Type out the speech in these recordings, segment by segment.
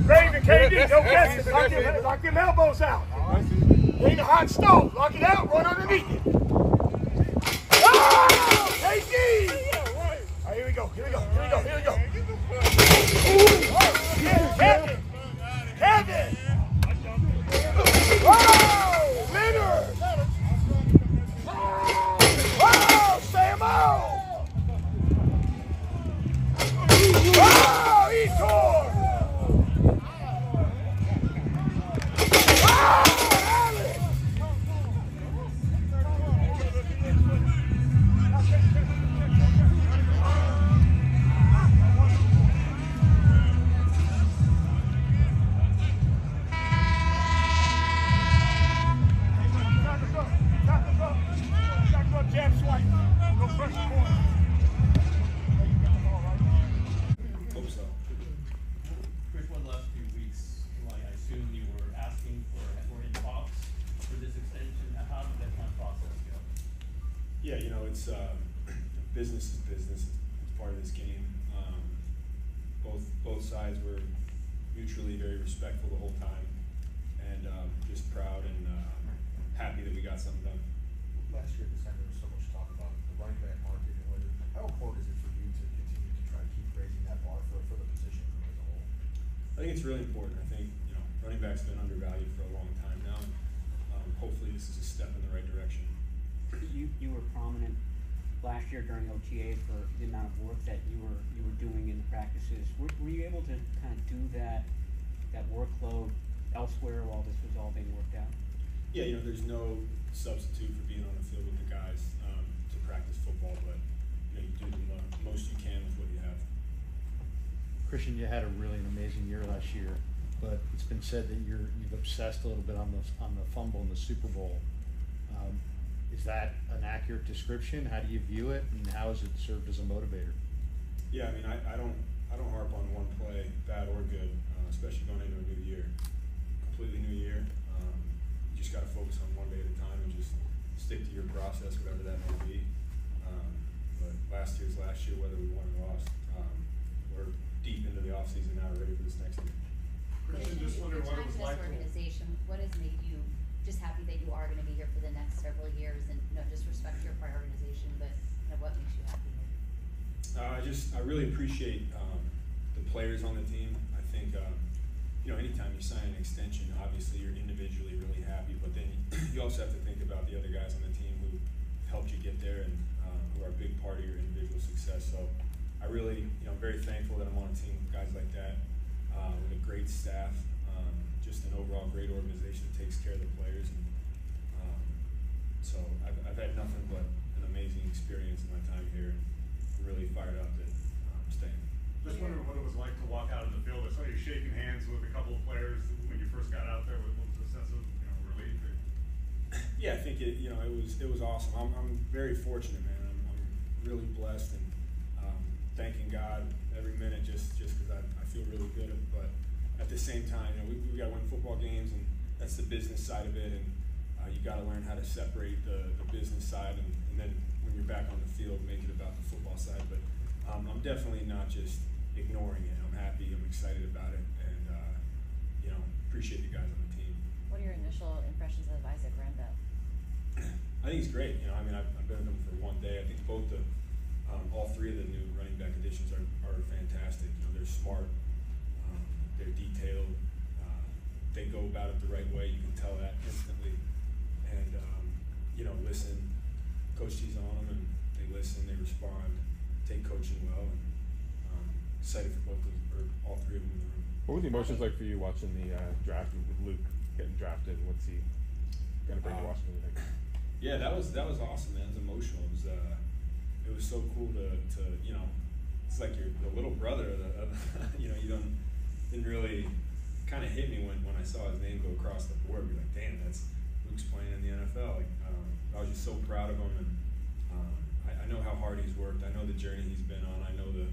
Raven, KD, no guessing. Lock them elbows out. Ain't a hot stove. Lock it out, run underneath it. Oh, KD! All right, here we go. Kevin! Oh, Leonard! Oh, Samo! Oh, he tore! Yeah, you know, it's business is business. It's part of this game. Both sides were mutually very respectful the whole time, and just proud and happy that we got something done. Last year, December, there was so much talk about the running back market and whether, how important is it for you to continue to try to keep raising that bar for the position as a whole? I think it's really important. I think, you know, running back's been undervalued for a long time now. Hopefully, this is a step in the right direction. You were prominent last year during OTA for the amount of work that you were doing in the practices. Were you able to kind of do that workload elsewhere while this was all being worked out? Yeah, you know, there's no substitute for being on the field with the guys to practice football, but you know, you do the most you can with what you have. Christian, you had a really amazing year last year, but it's been said that you've obsessed a little bit on the fumble in the Super Bowl. Is that an accurate description? How do you view it, and how has it served as a motivator? Yeah, I mean, I don't harp on one play, bad or good, especially going into a new year, completely new year. You just got to focus on one day at a time and just stick to your process, whatever that may be. But last year, whether we won or lost. We're deep into the offseason now, ready for this next year. Christian, just wondering what it was like. Organization, what has made you just happy that you are going to be here for the next several years, and not just respect your prior organization, but what makes you happy here? I really appreciate the players on the team. I think you know, anytime you sign an extension, obviously you're individually really happy, but then you also have to think about the other guys on the team who helped you get there and who are a big part of your individual success. So I really, you know, I'm very thankful that I'm on a team with guys like that, with a great staff. Just an overall great organization that takes care of the players, and so I've had nothing but an amazing experience in my time here, and I'm really fired up that I'm staying. Just wondering what it was like to walk out in the field. I saw you shaking hands with a couple of players when you first got out there. What was the sense of, you know, relief? Yeah, I think it was awesome. I'm very fortunate, man. I'm really blessed, and thanking God every minute just because I feel really good. But at the same time, you know, we got to win football games, and that's the business side of it, and you got to learn how to separate the business side, and then when you're back on the field, make it about the football side. But I'm definitely not just ignoring it. I'm happy, I'm excited about it, and you know, appreciate the guys on the team. What are your initial impressions of Isaac Renda? I think he's great. You know, I mean, I've been with him for one day. I think all three of the new running back additions are fantastic. You know, they're smart. They're detailed. They go about it the right way. You can tell that instantly. And you know, listen. Coach T's on them, and they listen. They respond. Take coaching well. And excited for all three of them in the room. What were the emotions like for you watching the draft with Luke getting drafted? What's he gonna bring to Washington? You think? Yeah, that was awesome, man. It was emotional. It was so cool to you know, it's like you're the little brother of you know, didn't really kind of hit me when I saw his name go across the board. Be like, damn, that's Luke's playing in the NFL. Like, I was just so proud of him, and I know how hard he's worked. I know the journey he's been on. I know the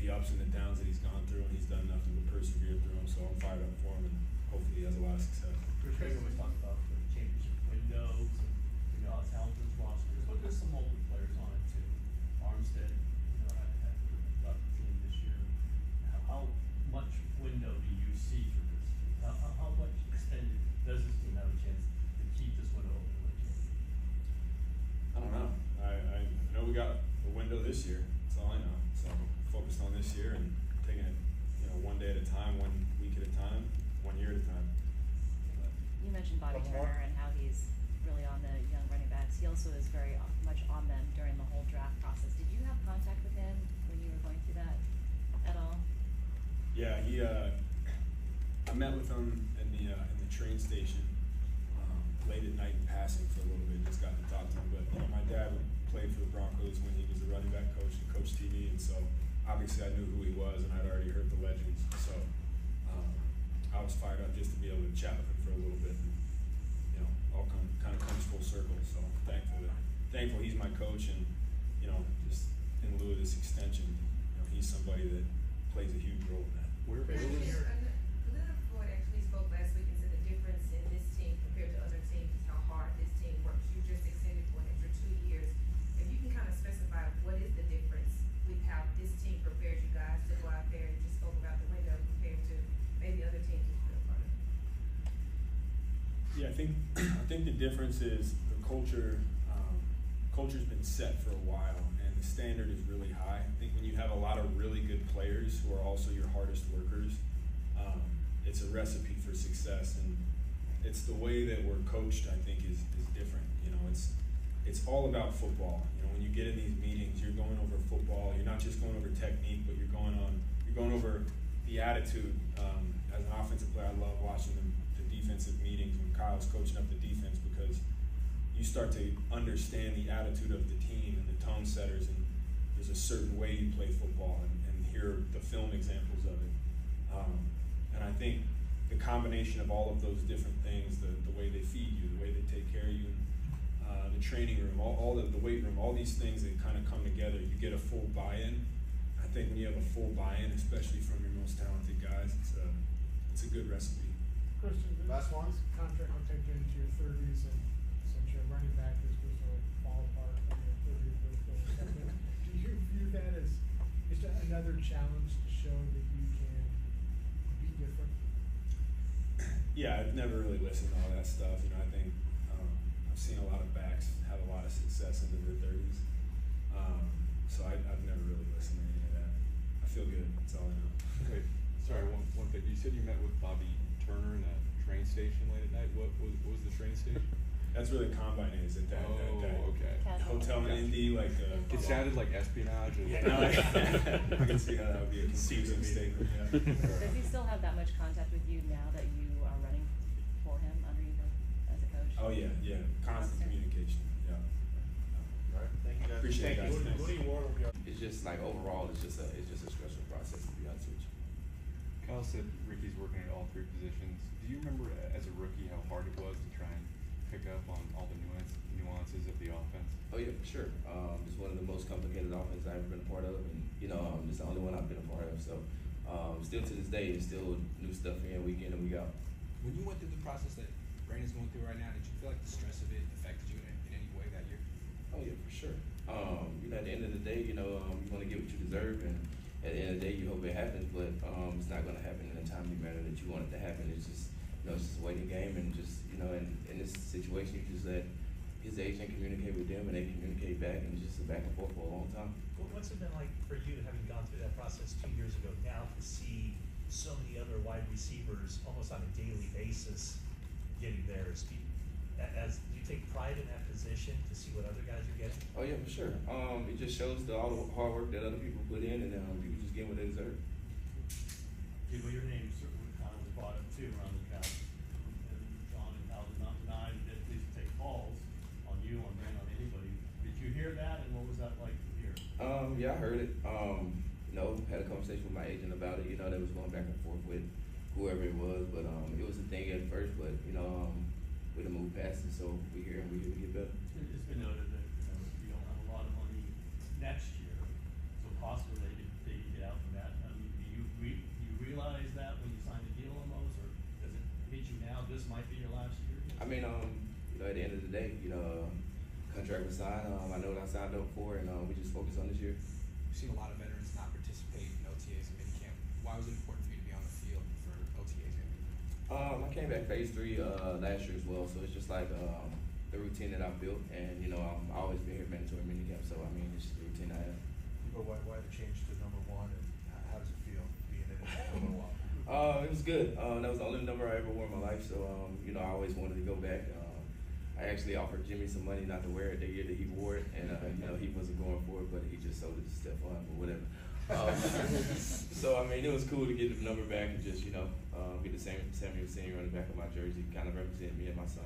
ups and the downs that he's gone through, and he's done nothing but persevere through them. So I'm fired up for him, and hopefully he has a lot of success. Coach Craig always talks about the championship windows and you know, how talented this roster is, but there's some older players on it too. Armstead, you know, had got the team this year. How much He also is very much on them during the whole draft process. Did you have contact with him when you were going through that at all? Yeah, I met with him in the train station late at night in passing for a little bit. Just got to talk to him. But you know, my dad played for the Broncos when he was the running back coach and coached TV, and so obviously I knew who he was, and I'd already heard the legends. So I was fired up just to be able to chat with him for a little bit. And, you know, all kind of comes full circle. So thankful he's my coach, and you know, just in lieu of this extension, you know, he's somebody that plays a huge role in that. Where was Leonard Floyd actually spoke last week and said the difference in this team compared to other teams is how hard this team works. You just extended for an extra 2 years. If you can kind of specify what is the difference with how this team prepares you guys to go out there, and just spoke about the window compared to maybe other teams you've been a part of. Yeah, I think the difference is the culture. Culture's been set for a while, and the standard is really high. I think when you have a lot of really good players who are also your hardest workers, it's a recipe for success. And it's the way that we're coached, I think, is different. You know, it's all about football. You know, when you get in these meetings, you're going over football. You're not just going over technique, but you're going over the attitude. As an offensive player, I love watching the defensive meetings when Kyle's coaching up the defense, because you start to understand the attitude of the team and the tone setters, and there's a certain way you play football, and hear the film examples of it. And I think the combination of all of those different things, the way they feed you, the way they take care of you, the training room, all the weight room, all these things that kind of come together, you get a full buy-in. I think when you have a full buy-in, especially from your most talented guys, it's a good recipe. Christian, Last one? this contract will take you into your 30s, and since you're running back, this was going to fall apart on your 30th birthday. Do you view that as another challenge to show that you can be different? Yeah, I've never really listened to all that stuff. You know, I think I've seen a lot of backs have a lot of success into their 30s. So I've never really listened to any of that. I feel good. That's all I know. Okay, sorry, one thing. You said you met with Bobby Turner in a train station late at night. What was the train station? That's where the combine is at that Okay. hotel in Indy, like It sounded like espionage. I can see how that would be a confusing statement. Yeah. Does he still have that much contact with you now that you are running for him under you as a coach? Oh yeah, constant communication. Yeah. Right. Thank you guys. Appreciate it, guys. Thanks. Woody Ward will be our It's just like overall, it's just a stressful process, to be honest with you. Kyle said Ricky's working at all three positions. Do you remember as a rookie how hard it was to try and pick up on all the nuances of the offense? Oh yeah, for sure. It's one of the most complicated offenses I've ever been a part of, and you know, it's the only one I've been a part of. So, still to this day, it's still new stuff in week in and week out. When you went through the process that Brandon's going through right now, did you feel like the stress of it affected you in any way that year? Oh yeah, for sure. You know, at the end of the day, you know, you want to get what you deserve, and at the end of the day, you hope it happens, but it's not going to happen in a timely manner that you want it to happen. It's just, you know, it's just a waiting game, and just, you know, in this situation, you just let his agent communicate with them, and they communicate back, and it's just a back and forth for a long time. Well, what's it been like for you, having gone through that process 2 years ago, now to see so many other wide receivers almost on a daily basis getting theirs? Do you take pride in that position to see what other guys are getting? Oh yeah, for sure. It just shows all the hard work that other people put in, and people just get what they deserve. Yeah, well, your name certainly kind of was brought up too around the couch, and John and Al did not deny that they take calls on you, on Ben, on anybody. Did you hear that, and what was that like to hear? Yeah, I heard it. You know, had a conversation with my agent about it. You know, they was going back and forth with whoever it was, but it was a thing at first. But you know, we done moved past it, so we here and we here to get better. It's been noted that you don't have a lot of money next year, so possibly they could get out from that. I mean, do you realize that when you sign the deal almost, or does it hit you now? This might be your last year. I mean, you know, at the end of the day, you know, contract was signed. I know what I signed up for, and we just focus on this year. We've seen a lot of veterans not participate in OTAs and minicamp. Why was it important for you to be on the field for OTAs and minicamp? I came back phase 3 last year as well, so it's just like the routine that I built, and you know, I've always been here mandatory minicamp, so I mean, it's just the routine I have. But why the change to number 1, and how does it feel being in it for a little while? It was good. That was the only number I ever wore in my life, so you know, I always wanted to go back. I actually offered Jimmy some money not to wear it the year that he wore it, and you know, he wasn't going for it, but he just sold it to Stephon or whatever. So I mean, it was cool to get the number back and just, you know, get the Samuel Senior on the back of my jersey, kind of represent me and my son.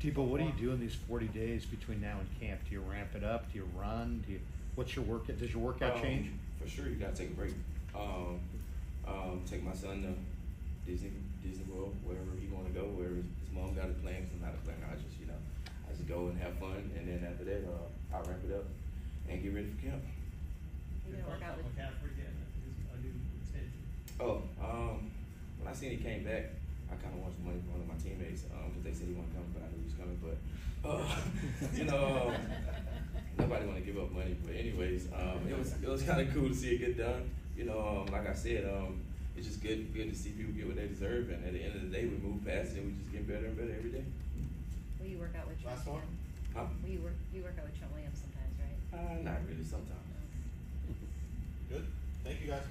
Debo, what do you do in these 40 days between now and camp? Do you ramp it up? Do you run? What's your workout? Does your workout change? For sure, you gotta take a break. Take my son to Disney World, wherever he wanna go, wherever his mom got it planned, I'm not a plan. I just, you know, I just go and have fun, and then after that, I'll ramp it up and get ready for camp. You gonna work out with? McCaffrey getting a new extension. When I seen he came back, I kind of wanted some money from one of my teammates, because they said he wasn't coming, but I knew he was coming. But you know, nobody want to give up money. But anyways, it was kind of cool to see it get done. You know, like I said, it's just good to see people get what they deserve, and at the end of the day, we move past it, and we just get better and better every day. Will you work out with Trent? Last one? Huh? Will you work out with Trent Williams sometimes, right? Not really. Sometimes. Good. Thank you guys.